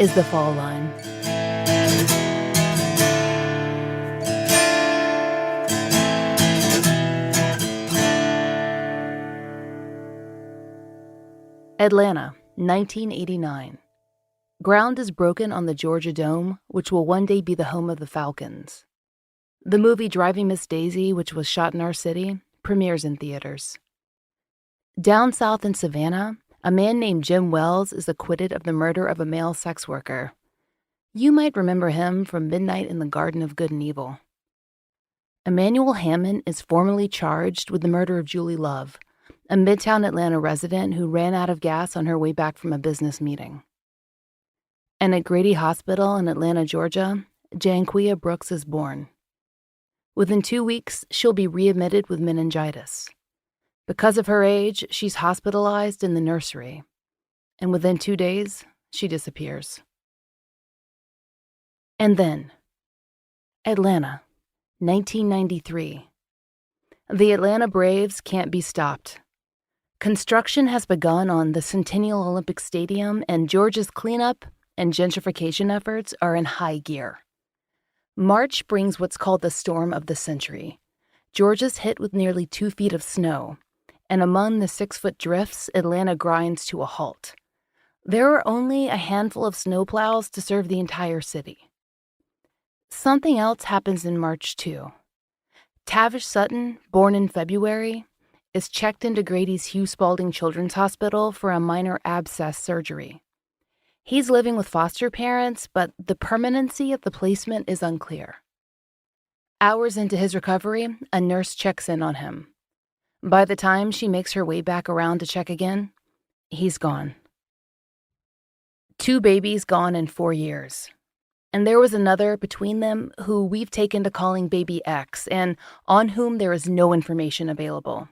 is the fall line. Atlanta, 1989. Ground is broken on the Georgia Dome, which will one day be the home of the Falcons. The movie Driving Miss Daisy, which was shot in our city, premieres in theaters. Down south in Savannah, a man named Jim Wells is acquitted of the murder of a male sex worker. You might remember him from Midnight in the Garden of Good and Evil. Emmanuel Hammond is formally charged with the murder of Julie Love, a Midtown Atlanta resident who ran out of gas on her way back from a business meeting. And at Grady Hospital in Atlanta, Georgia, Janquia Brooks is born. Within 2 weeks, she'll be readmitted with meningitis. Because of her age, she's hospitalized in the nursery. And within 2 days, she disappears. And then, Atlanta, 1993. The Atlanta Braves can't be stopped. Construction has begun on the Centennial Olympic Stadium, and Georgia's cleanup and gentrification efforts are in high gear. March brings what's called the storm of the century. Georgia's hit with nearly 2 feet of snow, and among the 6-foot drifts, Atlanta grinds to a halt. There are only a handful of snowplows to serve the entire city. Something else happens in March, too. Tavish Sutton, born in February, is checked into Grady's Hugh Spalding Children's Hospital for a minor abscess surgery. He's living with foster parents, but the permanency of the placement is unclear. Hours into his recovery, a nurse checks in on him. By the time she makes her way back around to check again, he's gone. 2 babies gone in 4 years. And there was another between them who we've taken to calling Baby X and on whom there is no information available.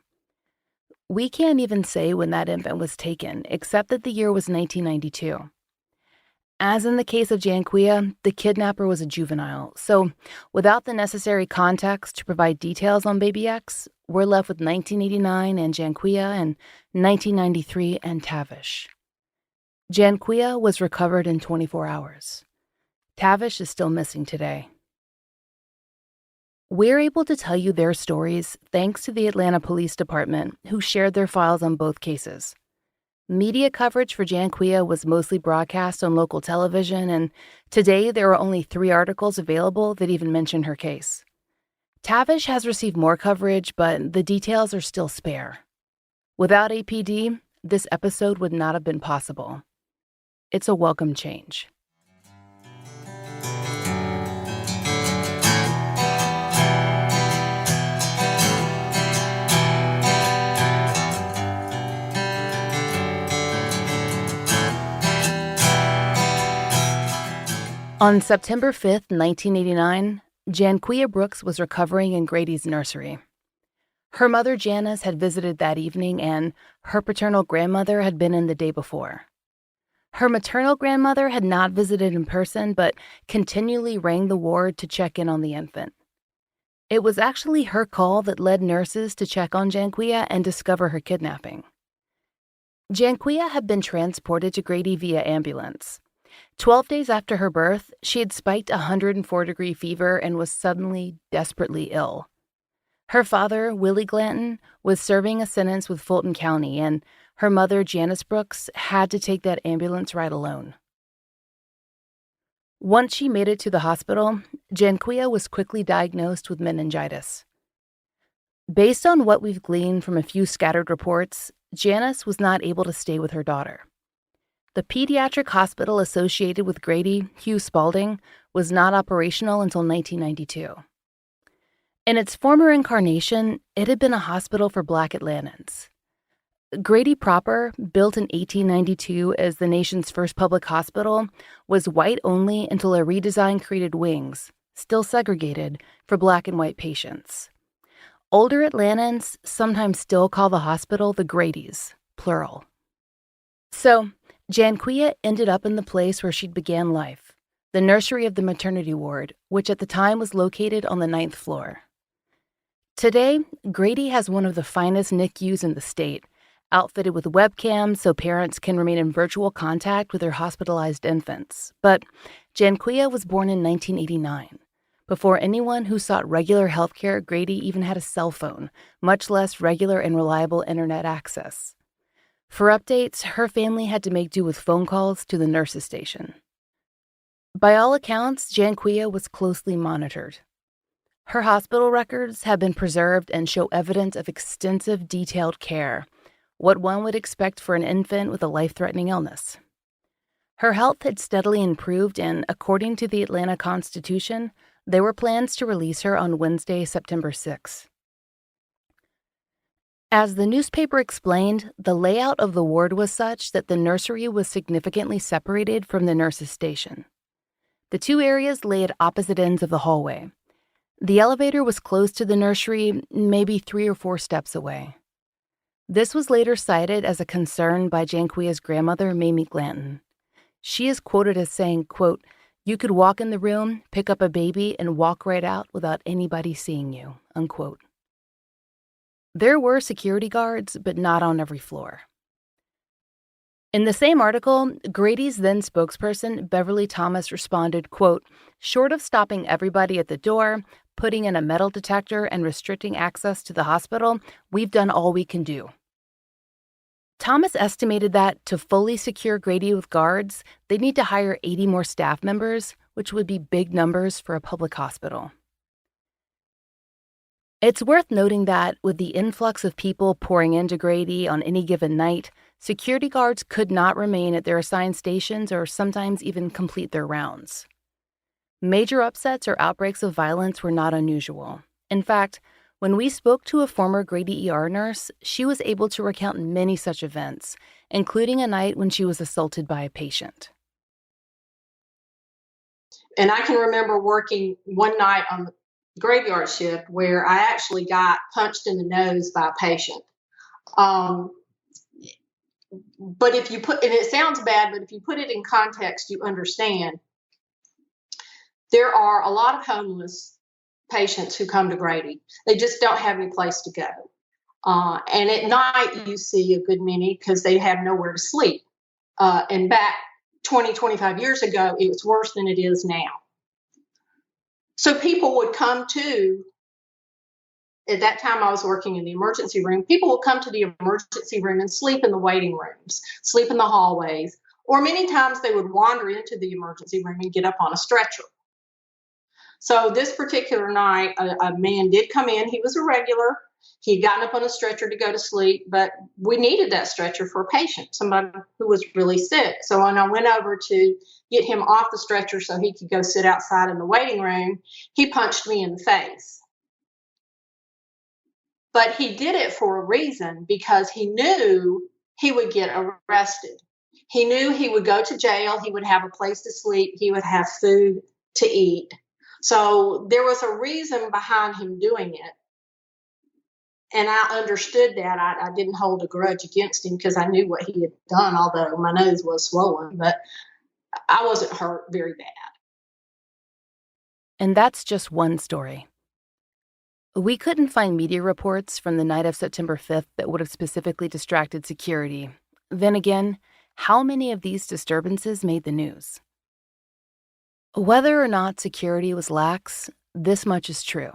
We can't even say when that infant was taken, except that the year was 1992. As in the case of Janquia, the kidnapper was a juvenile, so without the necessary context to provide details on Baby X, we're left with 1989 and Janquia and 1993 and Tavish. Janquia was recovered in 24 hours. Tavish is still missing today. We're able to tell you their stories thanks to the Atlanta Police Department, who shared their files on both cases. Media coverage for Janquia was mostly broadcast on local television, and today there are only 3 articles available that even mention her case. Tavish has received more coverage, but the details are still spare. Without APD, this episode would not have been possible. It's a welcome change. On September 5th, 1989, Janquia Brooks was recovering in Grady's nursery. Her mother, Janice, had visited that evening, and her paternal grandmother had been in the day before. Her maternal grandmother had not visited in person, but continually rang the ward to check in on the infant. It was actually her call that led nurses to check on Janquia and discover her kidnapping. Janquia had been transported to Grady via ambulance. 12 days after her birth, she had spiked a 104-degree fever and was suddenly desperately ill. Her father, Willie Glanton, was serving a sentence with Fulton County, and her mother, Janice Brooks, had to take that ambulance ride alone. Once she made it to the hospital, Janquia was quickly diagnosed with meningitis. Based on what we've gleaned from a few scattered reports, Janice was not able to stay with her daughter. The pediatric hospital associated with Grady, Hugh Spalding, was not operational until 1992. In its former incarnation, it had been a hospital for Black Atlantans. Grady proper, built in 1892 as the nation's first public hospital, was white only until a redesign created wings, still segregated, for Black and white patients. Older Atlantans sometimes still call the hospital the Gradys, plural. So, Janquia ended up in the place where she'd began life, the nursery of the maternity ward, which at the time was located on the 9th floor. Today, Grady has one of the finest NICUs in the state, outfitted with webcams so parents can remain in virtual contact with their hospitalized infants. But Janquia was born in 1989, before anyone who sought regular health care at Grady even had a cell phone, much less regular and reliable internet access. For updates, her family had to make do with phone calls to the nurses' station. By all accounts, Janquia was closely monitored. Her hospital records have been preserved and show evidence of extensive, detailed care, what one would expect for an infant with a life-threatening illness. Her health had steadily improved, and according to the Atlanta Constitution, there were plans to release her on Wednesday, September 6. As the newspaper explained, the layout of the ward was such that the nursery was significantly separated from the nurses' station. The two areas lay at opposite ends of the hallway. The elevator was close to the nursery, maybe 3 or 4 steps away. This was later cited as a concern by Janquia's grandmother, Mamie Glanton. She is quoted as saying, quote, "You could walk in the room, pick up a baby, and walk right out without anybody seeing you," unquote. There were security guards, but not on every floor. In the same article, Grady's then spokesperson, Beverly Thomas, responded, quote, "Short of stopping everybody at the door, putting in a metal detector, and restricting access to the hospital, we've done all we can do." Thomas estimated that to fully secure Grady with guards, they'd need to hire 80 more staff members, which would be big numbers for a public hospital. It's worth noting that with the influx of people pouring into Grady on any given night, security guards could not remain at their assigned stations or sometimes even complete their rounds. Major upsets or outbreaks of violence were not unusual. In fact, when we spoke to a former Grady ER nurse, she was able to recount many such events, including a night when she was assaulted by a patient. And I can remember working one night on the graveyard shift where I actually got punched in the nose by a patient. But if you put, and it sounds bad, but if you put it in context, you understand. There are a lot of homeless patients who come to Grady. They just don't have any place to go. And at night, you see a good many because they have nowhere to sleep. And back 20, 25 years ago, it was worse than it is now. So people would come to, at that time I was working in the emergency room, people would come to the emergency room and sleep in the waiting rooms, sleep in the hallways, or many times they would wander into the emergency room and get up on a stretcher. So this particular night, a man did come in. He was a regular. He'd gotten up on a stretcher to go to sleep, but we needed that stretcher for a patient, somebody who was really sick. So when I went over to get him off the stretcher so he could go sit outside in the waiting room, he punched me in the face. But he did it for a reason, because he knew he would get arrested. He knew he would go to jail. He would have a place to sleep. He would have food to eat. So there was a reason behind him doing it. And I understood that. I didn't hold a grudge against him because I knew what he had done, although my nose was swollen, but I wasn't hurt very bad. And that's just one story. We couldn't find media reports from the night of September 5th that would have specifically distracted security. Then again, how many of these disturbances made the news? Whether or not security was lax, this much is true.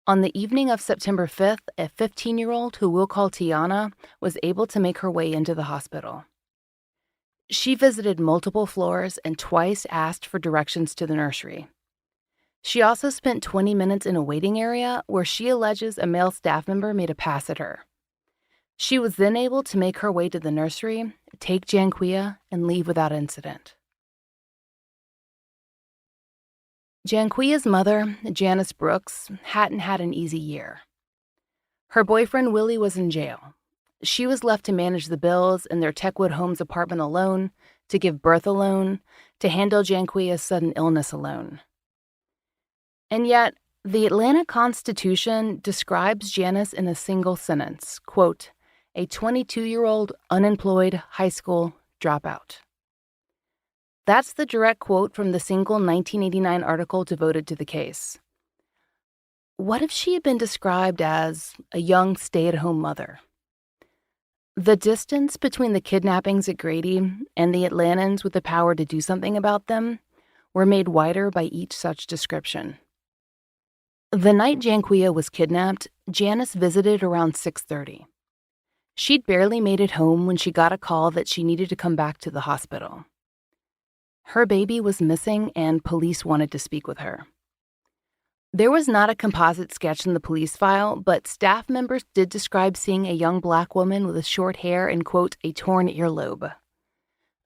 On the evening of September 5th, a 15-year-old who we'll call Tiana was able to make her way into the hospital. She visited multiple floors and twice asked for directions to the nursery. She also spent 20 minutes in a waiting area where she alleges a male staff member made a pass at her. She was then able to make her way to the nursery, take Janquia, and leave without incident. Janquia's mother, Janice Brooks, hadn't had an easy year. Her boyfriend Willie was in jail. She was left to manage the bills in their Techwood Homes apartment alone, to give birth alone, to handle Janquia's sudden illness alone. And yet, the Atlanta Constitution describes Janice in a single sentence, quote, "a 22-year-old unemployed high school dropout." That's the direct quote from the single 1989 article devoted to the case. What if she had been described as a young stay-at-home mother? The distance between the kidnappings at Grady and the Atlantans with the power to do something about them were made wider by each such description. The night Janquia was kidnapped, Janice visited around 6:30. She'd barely made it home when she got a call that she needed to come back to the hospital. Her baby was missing and police wanted to speak with her. There was not a composite sketch in the police file, but staff members did describe seeing a young black woman with short hair and, quote, a torn earlobe.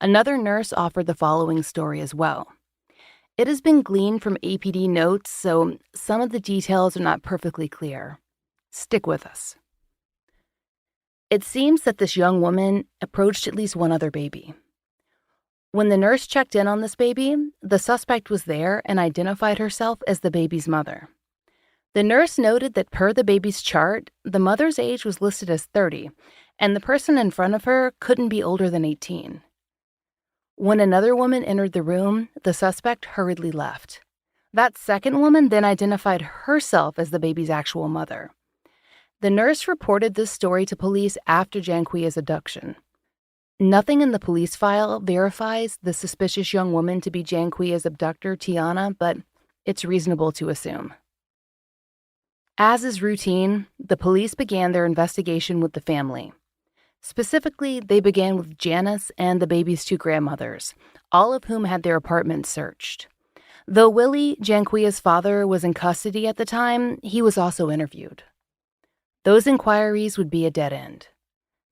Another nurse offered the following story as well. It has been gleaned from APD notes, so some of the details are not perfectly clear. Stick with us. It seems that this young woman approached at least one other baby. When the nurse checked in on this baby, the suspect was there and identified herself as the baby's mother. The nurse noted that per the baby's chart, the mother's age was listed as 30, and the person in front of her couldn't be older than 18. When another woman entered the room, the suspect hurriedly left. That second woman then identified herself as the baby's actual mother. The nurse reported this story to police after Janquia's abduction. Nothing in the police file verifies the suspicious young woman to be Janquia's abductor, Tiana, but it's reasonable to assume. As is routine, the police began their investigation with the family. Specifically, they began with Janice and the baby's two grandmothers, all of whom had their apartments searched. Though Willie, Janquia's father, was in custody at the time, he was also interviewed. Those inquiries would be a dead end.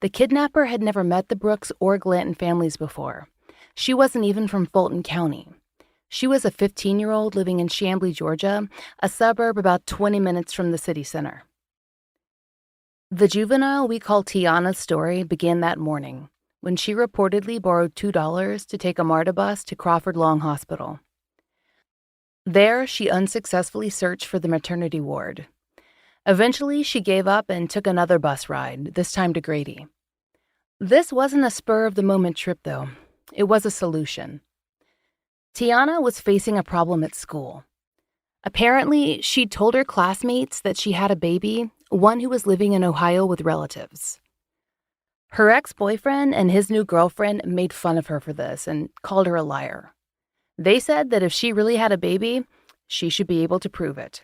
The kidnapper had never met the Brooks or Glanton families before. She wasn't even from Fulton County. She was a 15-year-old living in Chamblee, Georgia, a suburb about 20 minutes from the city center. The juvenile we call Tiana's story began that morning, when she reportedly borrowed $2 to take a MARTA bus to Crawford Long Hospital. There, she unsuccessfully searched for the maternity ward. Eventually, she gave up and took another bus ride, this time to Grady. This wasn't a spur-of-the-moment trip, though. It was a solution. Tiana was facing a problem at school. Apparently, she'd told her classmates that she had a baby, one who was living in Ohio with relatives. Her ex-boyfriend and his new girlfriend made fun of her for this and called her a liar. They said that if she really had a baby, she should be able to prove it.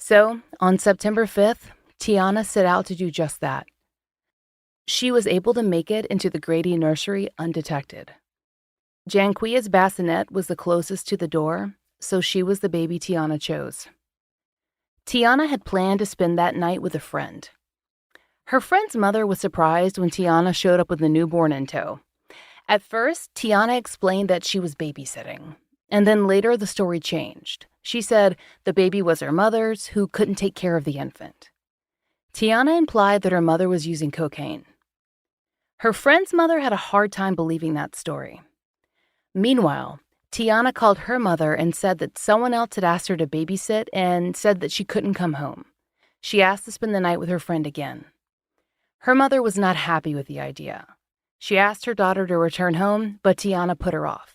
So, on September 5th, Tiana set out to do just that. She was able to make it into the Grady nursery undetected. Janquia's bassinet was the closest to the door, so she was the baby Tiana chose. Tiana had planned to spend that night with a friend. Her friend's mother was surprised when Tiana showed up with the newborn in tow. At first, Tiana explained that she was babysitting, and then later the story changed. She said the baby was her mother's, who couldn't take care of the infant. Tiana implied that her mother was using cocaine. Her friend's mother had a hard time believing that story. Meanwhile, Tiana called her mother and said that someone else had asked her to babysit and said that she couldn't come home. She asked to spend the night with her friend again. Her mother was not happy with the idea. She asked her daughter to return home, but Tiana put her off.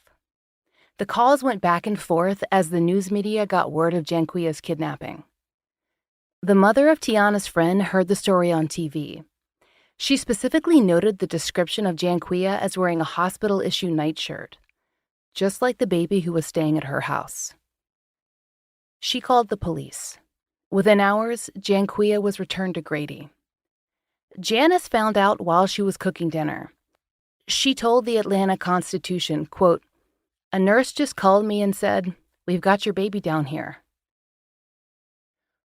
The calls went back and forth as the news media got word of Janquia's kidnapping. The mother of Tiana's friend heard the story on TV. She specifically noted the description of Janquia as wearing a hospital-issue nightshirt, just like the baby who was staying at her house. She called the police. Within hours, Janquia was returned to Grady. Janice found out while she was cooking dinner. She told the Atlanta Constitution, quote, "A nurse just called me and said, 'We've got your baby down here.'"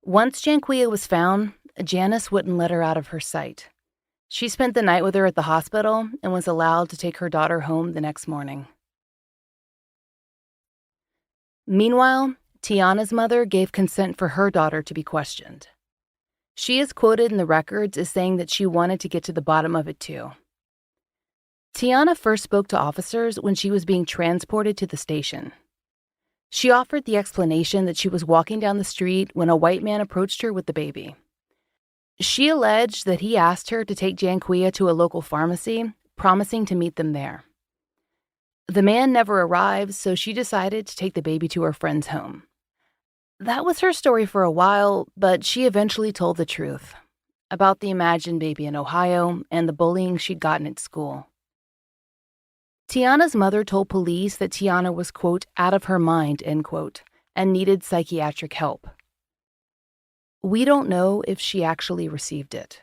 Once Janquia was found, Janice wouldn't let her out of her sight. She spent the night with her at the hospital and was allowed to take her daughter home the next morning. Meanwhile, Tiana's mother gave consent for her daughter to be questioned. She is quoted in the records as saying that she wanted to get to the bottom of it too. Tiana first spoke to officers when she was being transported to the station. She offered the explanation that she was walking down the street when a white man approached her with the baby. She alleged that he asked her to take Janquia to a local pharmacy, promising to meet them there. The man never arrived, so she decided to take the baby to her friend's home. That was her story for a while, but she eventually told the truth. about the imagined baby in Ohio and the bullying she'd gotten at school. Tiana's mother told police that Tiana was, quote, out of her mind, end quote, and needed psychiatric help. We don't know if she actually received it.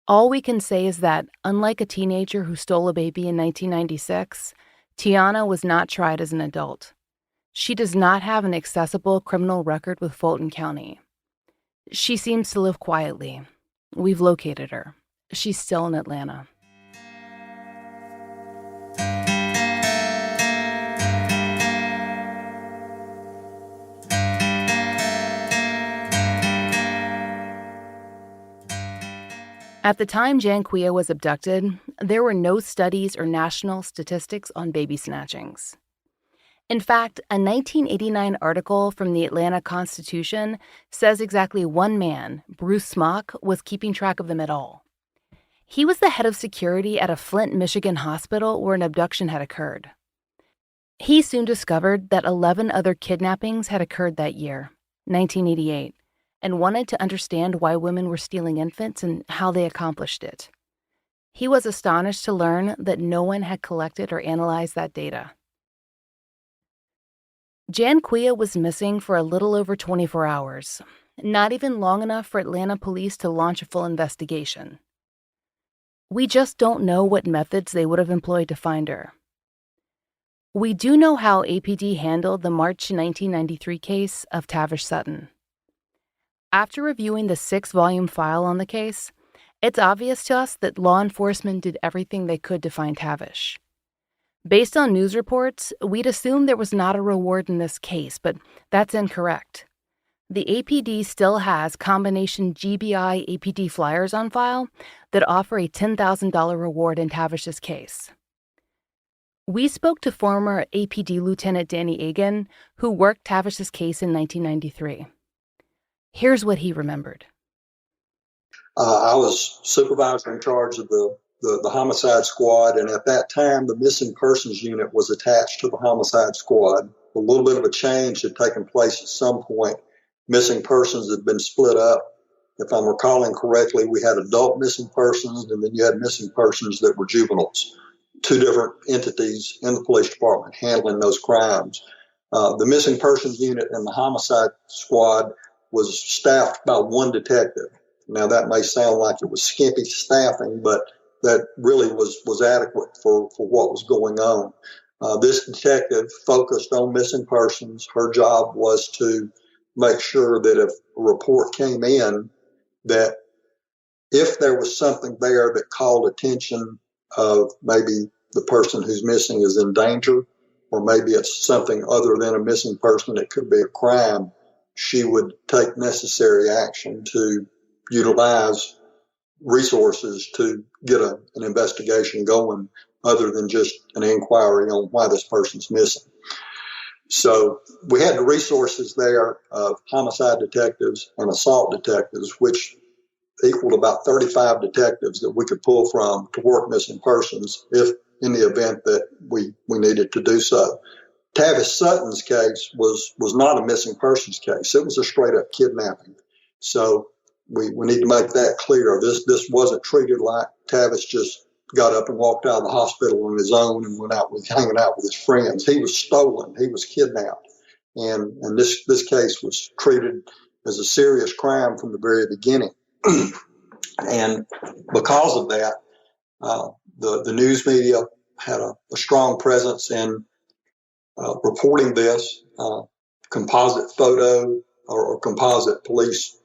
All we can say is that, unlike a teenager who stole a baby in 1996, Tiana was not tried as an adult. She does not have an accessible criminal record with Fulton County. She seems to live quietly. We've located her. She's still in Atlanta. At the time Janquia was abducted, there were no studies or national statistics on baby snatchings. In fact, a 1989 article from the Atlanta Constitution says exactly one man, Bruce Smock, was keeping track of them at all. He was the head of security at a Flint, Michigan hospital where an abduction had occurred. He soon discovered that 11 other kidnappings had occurred that year, 1988, and wanted to understand why women were stealing infants and how they accomplished it. He was astonished to learn that no one had collected or analyzed that data. Janquia was missing for a little over 24 hours, not even long enough for Atlanta police to launch a full investigation. We just don't know what methods they would have employed to find her. We do know how APD handled the March 1993 case of Tavish Sutton. After reviewing the 6-volume file on the case, it's obvious to us that law enforcement did everything they could to find Tavish. Based on news reports, we'd assume there was not a reward in this case, but that's incorrect. The APD still has combination GBI APD flyers on file that offer a $10,000 reward in Tavish's case. We spoke to former APD Lieutenant Danny Agan, who worked Tavish's case in 1993. Here's what he remembered. I was supervisor in charge of the homicide squad, and at that time, the missing persons unit was attached to the homicide squad. A little bit of a change had taken place at some point. Missing persons had been split up. If I'm recalling correctly, we had adult missing persons, and then you had missing persons that were juveniles. 2 different entities in the police department handling those crimes. The missing persons unit and the homicide squad was staffed by 1 detective. Now, that may sound like it was skimpy staffing, but that really was adequate for what was going on. This detective focused on missing persons. Her job was to make sure that if a report came in, that if there was something there that called attention of maybe the person who's missing is in danger, or maybe it's something other than a missing person, it could be a crime, she would take necessary action to utilize resources to get an investigation going other than just an inquiry on why this person's missing. So we had the resources there of homicide detectives and assault detectives, which equaled about 35 detectives that we could pull from to work missing persons if in the event that we needed to do so. Tavish Sutton's case was not a missing persons case. It was a straight up kidnapping. So we need to make that clear. This wasn't treated like Tavish just got up and walked out of the hospital on his own and went out hanging out with his friends. He was stolen. He was kidnapped. And this case was treated as a serious crime from the very beginning. And because of that, the news media had a strong presence in reporting this. Composite photo or composite police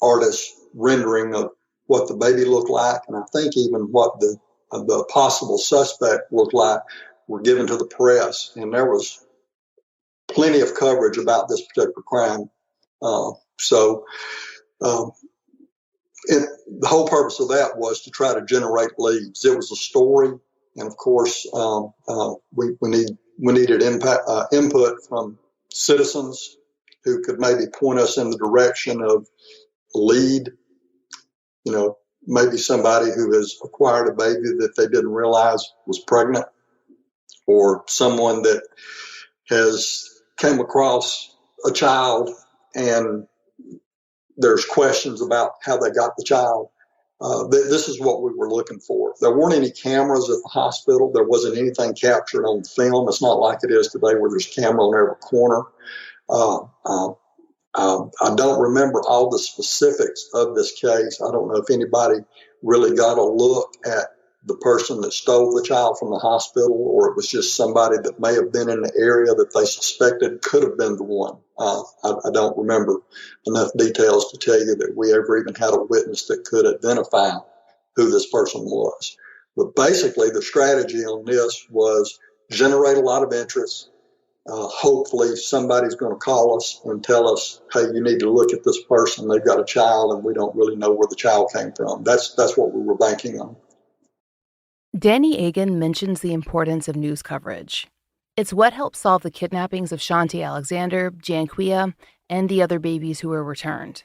artist rendering of what the baby looked like, and I think even what the possible suspect looked like, were given to the press, and there was plenty of coverage about this particular crime. The whole purpose of that was to try to generate leads. It was a story, and of course, we needed input from citizens who could maybe point us in the direction of a lead. Maybe somebody who has acquired a baby that they didn't realize was pregnant, or someone that has came across a child and there's questions about how they got the child. This is what we were looking for. There weren't any cameras at the hospital. There wasn't anything captured on film. It's not like it is today where there's a camera on every corner. I don't remember all the specifics of this case. I don't know if anybody really got a look at the person that stole the child from the hospital, or it was just somebody that may have been in the area that they suspected could have been the one. I don't remember enough details to tell you that we ever even had a witness that could identify who this person was. But basically, the strategy on this was generate a lot of interest. Hopefully somebody's going to call us and tell us, hey, you need to look at this person. They've got a child and we don't really know where the child came from. That's what we were banking on. Danny Agan mentions the importance of news coverage. It's what helped solve the kidnappings of Shanti Alexander, Janquia, and the other babies who were returned.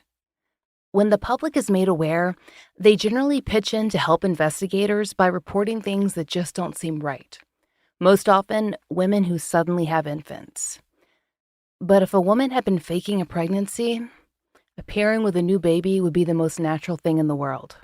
When the public is made aware, they generally pitch in to help investigators by reporting things that just don't seem right. Most often, women who suddenly have infants. But if a woman had been faking a pregnancy, appearing with a new baby would be the most natural thing in the world.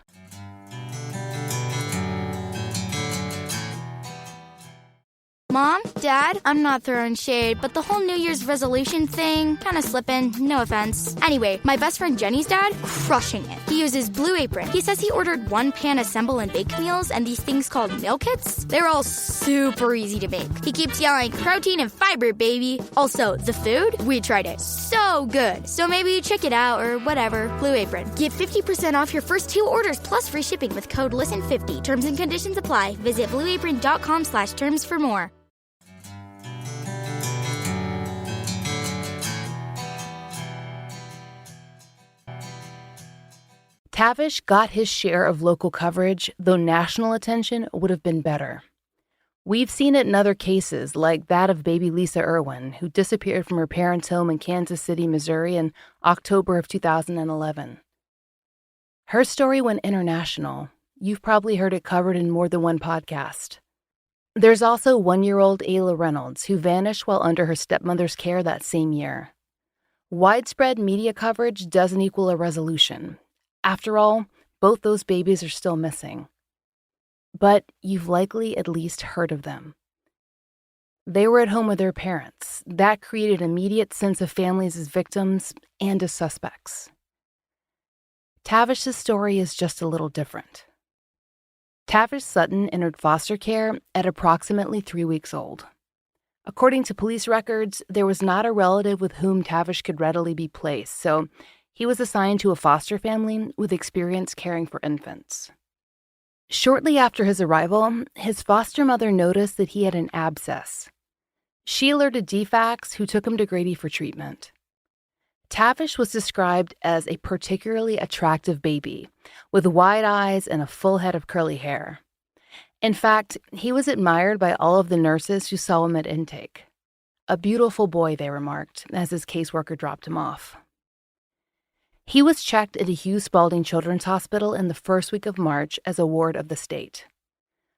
Mom, Dad, I'm not throwing shade, but the whole New Year's resolution thing, kind of slipping, no offense. Anyway, my best friend Jenny's dad, crushing it. He uses Blue Apron. He says he ordered one-pan assemble and bake meals and these things called meal kits. They're all super easy to make. He keeps yelling, protein and fiber, baby. Also, the food, we tried it. So good. So maybe check it out or whatever. Blue Apron. Get 50% off your first 2 orders plus free shipping with code LISTEN50. Terms and conditions apply. Visit blueapron.com/terms for more. Tavish got his share of local coverage, though national attention would have been better. We've seen it in other cases, like that of baby Lisa Irwin, who disappeared from her parents' home in Kansas City, Missouri in October of 2011. Her story went international. You've probably heard it covered in more than one podcast. There's also 1-year-old Ayla Reynolds, who vanished while under her stepmother's care that same year. Widespread media coverage doesn't equal a resolution. After all, both those babies are still missing. But you've likely at least heard of them. They were at home with their parents. That created an immediate sense of families as victims and as suspects. Tavish's story is just a little different. Tavish Sutton entered foster care at approximately 3 weeks old. According to police records, there was not a relative with whom Tavish could readily be placed, so he was assigned to a foster family with experience caring for infants. Shortly after his arrival, his foster mother noticed that he had an abscess. She alerted DFACS, who took him to Grady for treatment. Tavish was described as a particularly attractive baby, with wide eyes and a full head of curly hair. In fact, he was admired by all of the nurses who saw him at intake. A beautiful boy, they remarked, as his caseworker dropped him off. He was checked at a Hugh Spalding Children's Hospital in the first week of March as a ward of the state.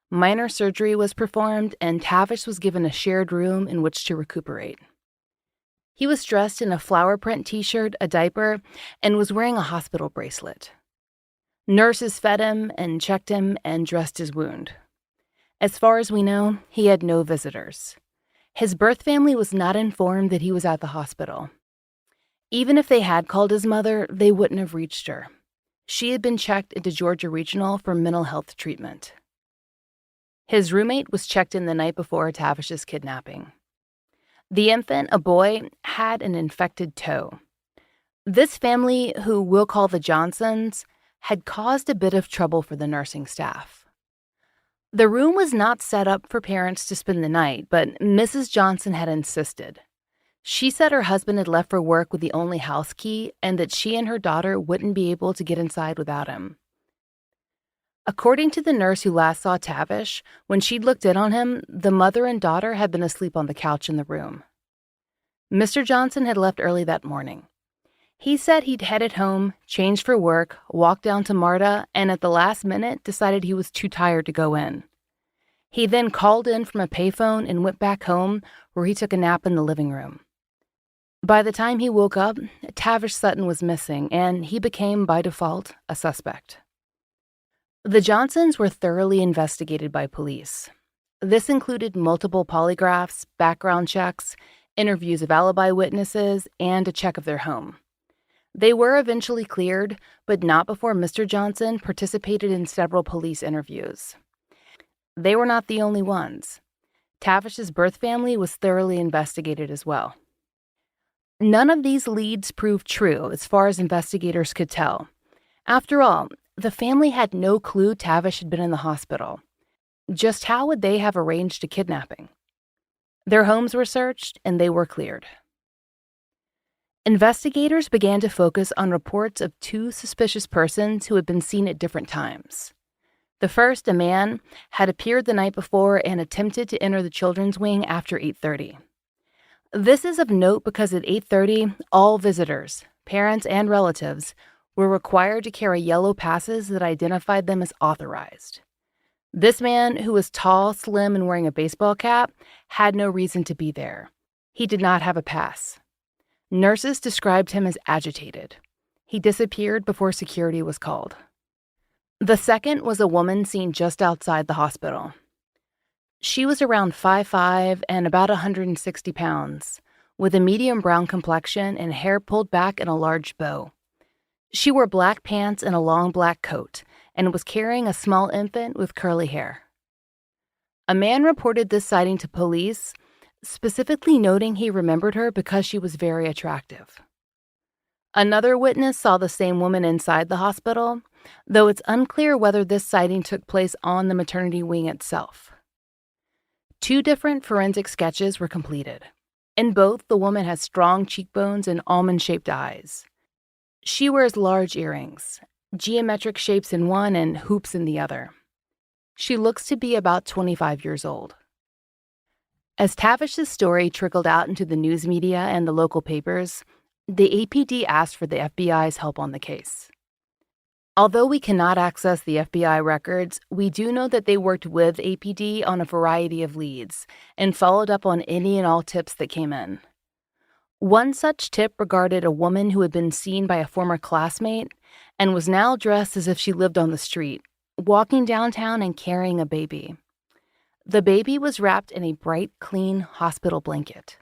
Minor surgery was performed, and Tavish was given a shared room in which to recuperate. He was dressed in a flower print t-shirt, a diaper, and was wearing a hospital bracelet. Nurses fed him and checked him and dressed his wound. As far as we know, he had no visitors. His birth family was not informed that he was at the hospital. Even if they had called his mother, they wouldn't have reached her. She had been checked into Georgia Regional for mental health treatment. His roommate was checked in the night before Tavish's kidnapping. The infant, a boy, had an infected toe. This family, who we'll call the Johnsons, had caused a bit of trouble for the nursing staff. The room was not set up for parents to spend the night, but Mrs. Johnson had insisted. She said her husband had left for work with the only house key and that she and her daughter wouldn't be able to get inside without him. According to the nurse who last saw Tavish, when she'd looked in on him, the mother and daughter had been asleep on the couch in the room. Mr. Johnson had left early that morning. He said he'd headed home, changed for work, walked down to MARTA, and at the last minute decided he was too tired to go in. He then called in from a payphone and went back home, where he took a nap in the living room. By the time he woke up, Tavish Sutton was missing, and he became, by default, a suspect. The Johnsons were thoroughly investigated by police. This included multiple polygraphs, background checks, interviews of alibi witnesses, and a check of their home. They were eventually cleared, but not before Mr. Johnson participated in several police interviews. They were not the only ones. Tavish's birth family was thoroughly investigated as well. None of these leads proved true as far as investigators could tell. After all, the family had no clue Tavish had been in the hospital. Just how would they have arranged a kidnapping? Their homes were searched, and they were cleared. Investigators began to focus on reports of two suspicious persons who had been seen at different times. The first, a man, had appeared the night before and attempted to enter the children's wing after 8:30. This is of note because at 8:30, all visitors, parents and relatives, were required to carry yellow passes that identified them as authorized. This man, who was tall, slim, and wearing a baseball cap, had no reason to be there. He did not have a pass. Nurses described him as agitated. He disappeared before security was called. The second was a woman seen just outside the hospital. She was around 5'5" and about 160 pounds, with a medium brown complexion and hair pulled back in a large bow. She wore black pants and a long black coat, and was carrying a small infant with curly hair. A man reported this sighting to police, specifically noting he remembered her because she was very attractive. Another witness saw the same woman inside the hospital, though it's unclear whether this sighting took place on the maternity wing itself. 2 different forensic sketches were completed. In both, the woman has strong cheekbones and almond-shaped eyes. She wears large earrings, geometric shapes in one and hoops in the other. She looks to be about 25 years old. As Tavish's story trickled out into the news media and the local papers, the APD asked for the FBI's help on the case. Although we cannot access the FBI records, we do know that they worked with APD on a variety of leads and followed up on any and all tips that came in. One such tip regarded a woman who had been seen by a former classmate and was now dressed as if she lived on the street, walking downtown and carrying a baby. The baby was wrapped in a bright, clean hospital blanket.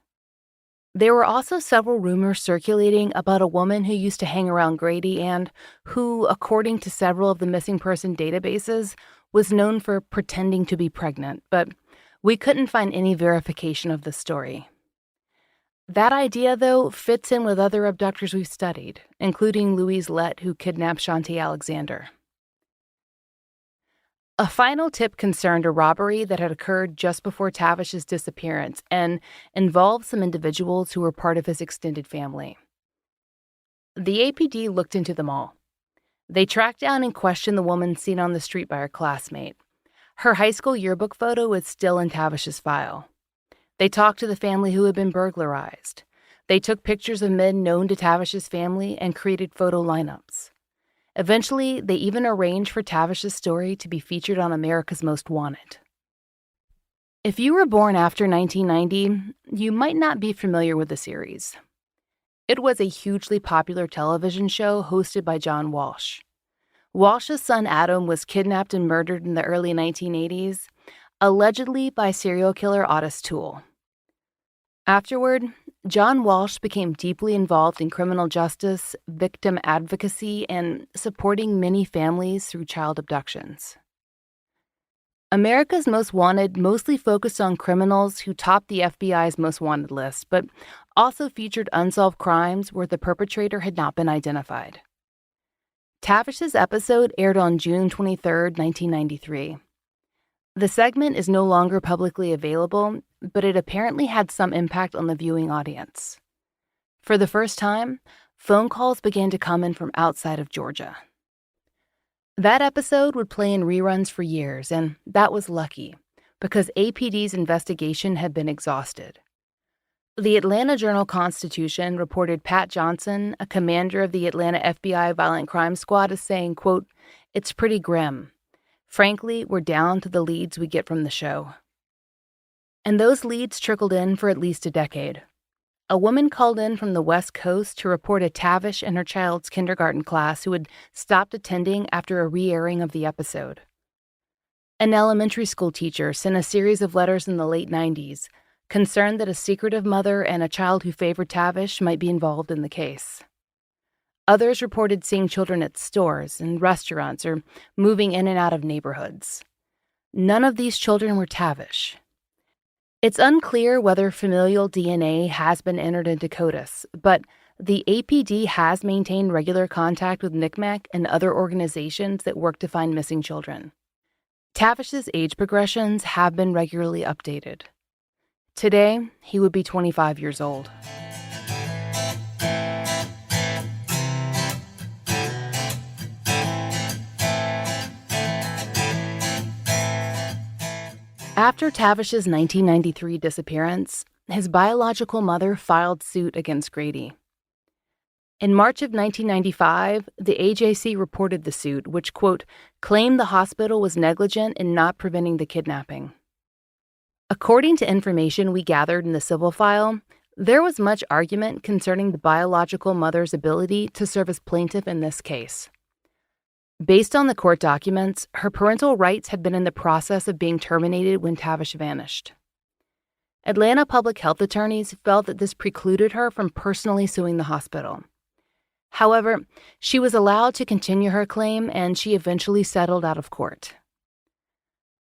There were also several rumors circulating about a woman who used to hang around Grady and who, according to several of the missing person databases, was known for pretending to be pregnant, but we couldn't find any verification of the story. That idea, though, fits in with other abductors we've studied, including Louise Lett, who kidnapped Shantae Alexander. A final tip concerned a robbery that had occurred just before Tavish's disappearance and involved some individuals who were part of his extended family. The APD looked into them all. They tracked down and questioned the woman seen on the street by her classmate. Her high school yearbook photo is still in Tavish's file. They talked to the family who had been burglarized. They took pictures of men known to Tavish's family and created photo lineups. Eventually, they even arranged for Tavish's story to be featured on America's Most Wanted. If you were born after 1990, you might not be familiar with the series. It was a hugely popular television show hosted by John Walsh. Walsh's son Adam was kidnapped and murdered in the early 1980s, allegedly by serial killer Otis Toole. Afterward, John Walsh became deeply involved in criminal justice, victim advocacy, and supporting many families through child abductions. America's Most Wanted mostly focused on criminals who topped the FBI's Most Wanted list, but also featured unsolved crimes where the perpetrator had not been identified. Tavish's episode aired on June 23, 1993. The segment is no longer publicly available, but it apparently had some impact on the viewing audience. For the first time, phone calls began to come in from outside of Georgia. That episode would play in reruns for years, and that was lucky, because APD's investigation had been exhausted. The Atlanta Journal-Constitution reported Pat Johnson, a commander of the Atlanta FBI Violent Crime Squad, as saying, quote, "It's pretty grim. Frankly, we're down to the leads we get from the show." And those leads trickled in for at least a decade. A woman called in from the West Coast to report a Tavish in her child's kindergarten class who had stopped attending after a re-airing of the episode. An elementary school teacher sent a series of letters in the late 90s, concerned that a secretive mother and a child who favored Tavish might be involved in the case. Others reported seeing children at stores and restaurants or moving in and out of neighborhoods. None of these children were Tavish. It's unclear whether familial DNA has been entered into CODIS, but the APD has maintained regular contact with NCMEC and other organizations that work to find missing children. Tavish's age progressions have been regularly updated. Today, he would be 25 years old. After Tavish's 1993 disappearance, his biological mother filed suit against Grady. In March of 1995, the AJC reported the suit, which, quote, claimed the hospital was negligent in not preventing the kidnapping. According to information we gathered in the civil file, there was much argument concerning the biological mother's ability to serve as plaintiff in this case. Based on the court documents, her parental rights had been in the process of being terminated when Tavish vanished. Atlanta public health attorneys felt that this precluded her from personally suing the hospital. However, she was allowed to continue her claim, and she eventually settled out of court.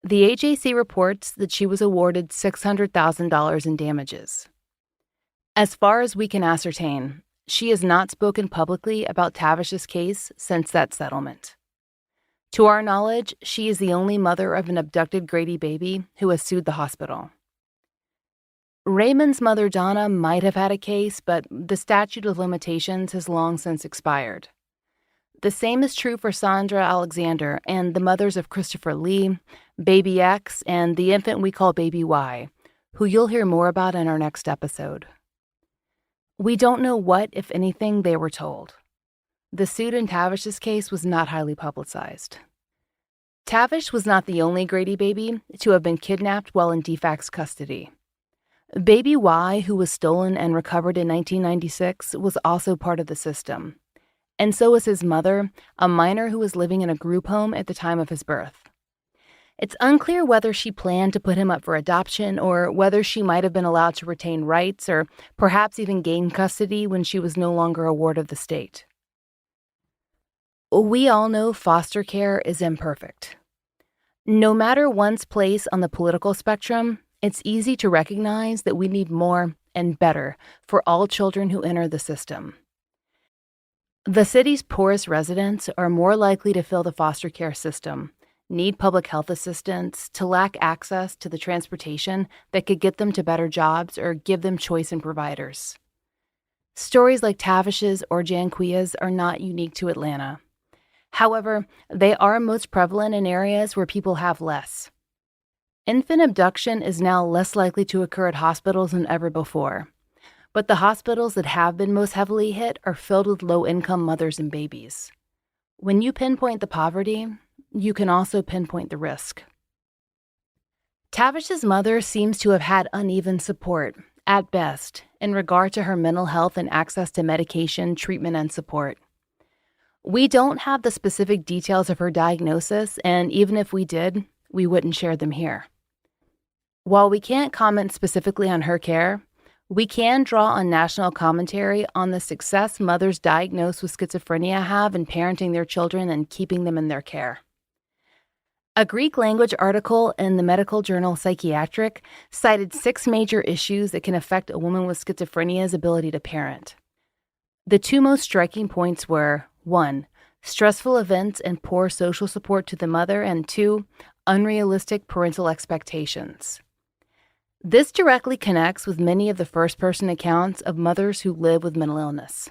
The AJC reports that she was awarded $600,000 in damages. As far as we can ascertain, she has not spoken publicly about Tavish's case since that settlement. To our knowledge, she is the only mother of an abducted Grady baby who has sued the hospital. Raymond's mother, Donna, might have had a case, but the statute of limitations has long since expired. The same is true for Sandra Alexander and the mothers of Christopher Lee, Baby X, and the infant we call Baby Y, who you'll hear more about in our next episode. We don't know what, if anything, they were told. The suit in Tavish's case was not highly publicized. Tavish was not the only Grady baby to have been kidnapped while in DFAC's custody. Baby Y, who was stolen and recovered in 1996, was also part of the system. And so was his mother, a minor who was living in a group home at the time of his birth. It's unclear whether she planned to put him up for adoption or whether she might have been allowed to retain rights or perhaps even gain custody when she was no longer a ward of the state. We all know foster care is imperfect. No matter one's place on the political spectrum, it's easy to recognize that we need more and better for all children who enter the system. The city's poorest residents are more likely to fill the foster care system, need public health assistance, to lack access to the transportation that could get them to better jobs or give them choice in providers. Stories like Tavish's or Janquia's are not unique to Atlanta. However, they are most prevalent in areas where people have less. Infant abduction is now less likely to occur at hospitals than ever before. But the hospitals that have been most heavily hit are filled with low-income mothers and babies. When you pinpoint the poverty, you can also pinpoint the risk. Tavish's mother seems to have had uneven support, at best, in regard to her mental health and access to medication, treatment, and support. We don't have the specific details of her diagnosis, and even if we did, we wouldn't share them here. While we can't comment specifically on her care, we can draw on national commentary on the success mothers diagnosed with schizophrenia have in parenting their children and keeping them in their care. A Greek language article in the medical journal Psychiatric cited 6 major issues that can affect a woman with schizophrenia's ability to parent. The 2 most striking points were, 1, stressful events and poor social support to the mother, and 2, unrealistic parental expectations. This directly connects with many of the first-person accounts of mothers who live with mental illness.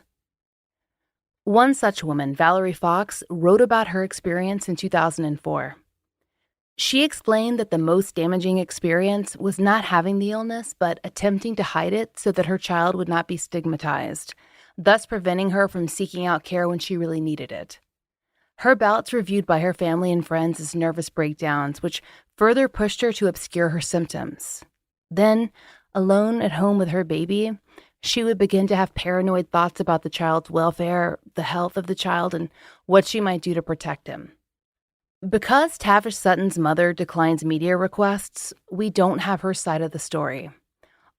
One such woman, Valerie Fox, wrote about her experience in 2004. She explained that the most damaging experience was not having the illness, but attempting to hide it so that her child would not be stigmatized, thus preventing her from seeking out care when she really needed it. Her bouts were viewed by her family and friends as nervous breakdowns, which further pushed her to obscure her symptoms. Then, alone at home with her baby, She would begin to have paranoid thoughts about the child's welfare, the health of the child, and what she might do to protect him. Because Tavish Sutton's mother declines media requests, we don't have her side of the story.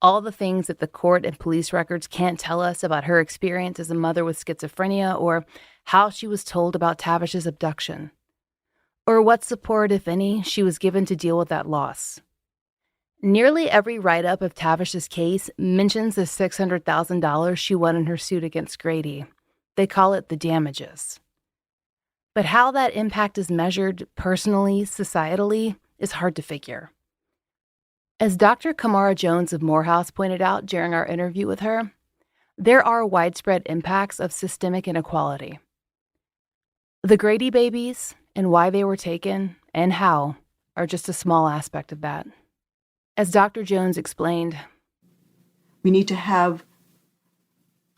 All the things that the court and police records can't tell us about her experience as a mother with schizophrenia, or how she was told about Tavish's abduction, or what support, if any, she was given to deal with that loss. Nearly every write-up of Tavish's case mentions the $600,000 she won in her suit against Grady. They call it the damages. But how that impact is measured personally, societally, is hard to figure. As Dr. Kamara Jones of Morehouse pointed out during our interview with her, there are widespread impacts of systemic inequality. The Grady babies and why they were taken and how are just a small aspect of that. As Dr. Jones explained, we need to have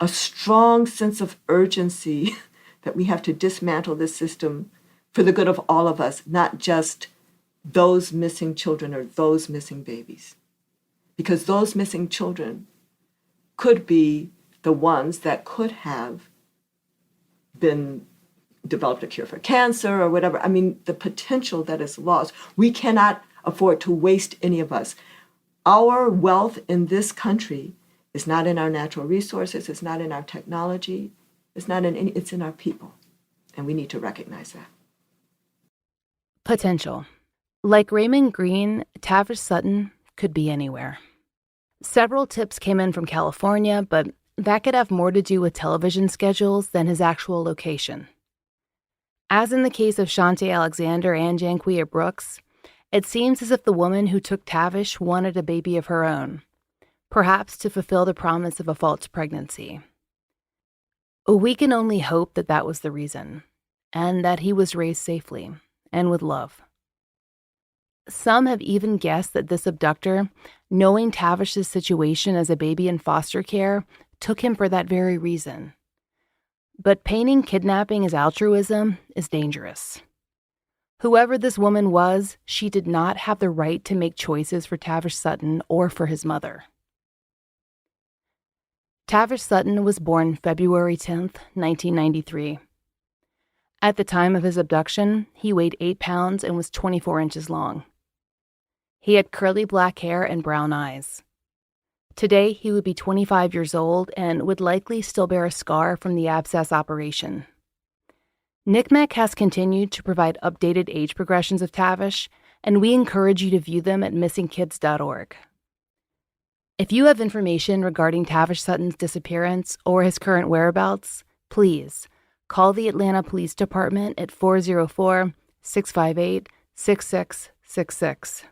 a strong sense of urgency that we have to dismantle this system for the good of all of us, not just those missing children or those missing babies. Because those missing children could be the ones that could have been developed a cure for cancer or whatever. I mean, the potential that is lost. We cannot afford to waste any of us. Our wealth in this country is not in our natural resources, it's not in our technology, it's in our people. And we need to recognize that. potential. Like Raymond Green, Tavish Sutton could be anywhere. Several tips came in from California, but that could have more to do with television schedules than his actual location. As in the case of Shantae Alexander and Janquia Brooks, it seems as if the woman who took Tavish wanted a baby of her own, perhaps to fulfill the promise of a false pregnancy. We can only hope that that was the reason, and that he was raised safely and with love. Some have even guessed that this abductor, knowing Tavish's situation as a baby in foster care, took him for that very reason. But painting kidnapping as altruism is dangerous. Whoever this woman was, she did not have the right to make choices for Tavish Sutton or for his mother. Tavish Sutton was born February 10th, 1993. At the time of his abduction, he weighed 8 pounds and was 24 inches long. He had curly black hair and brown eyes. Today, he would be 25 years old and would likely still bear a scar from the abscess operation. NCMEC has continued to provide updated age progressions of Tavish, and we encourage you to view them at missingkids.org. If you have information regarding Tavish Sutton's disappearance or his current whereabouts, please call the Atlanta Police Department at 404-658-6666.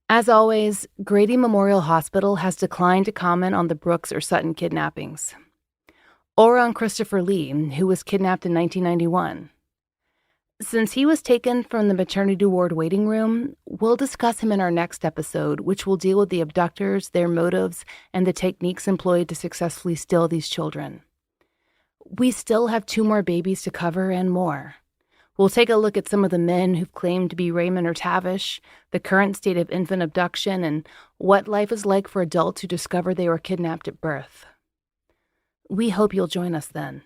As always, Grady Memorial Hospital has declined to comment on the Brooks or Sutton kidnappings, or on Christopher Lee, who was kidnapped in 1991. Since he was taken from the maternity ward waiting room, we'll discuss him in our next episode, which will deal with the abductors, their motives, and the techniques employed to successfully steal these children. We still have 2 more babies to cover and more. We'll take a look at some of the men who've claimed to be Raymond or Tavish, the current state of infant abduction, and what life is like for adults who discover they were kidnapped at birth. We hope you'll join us then.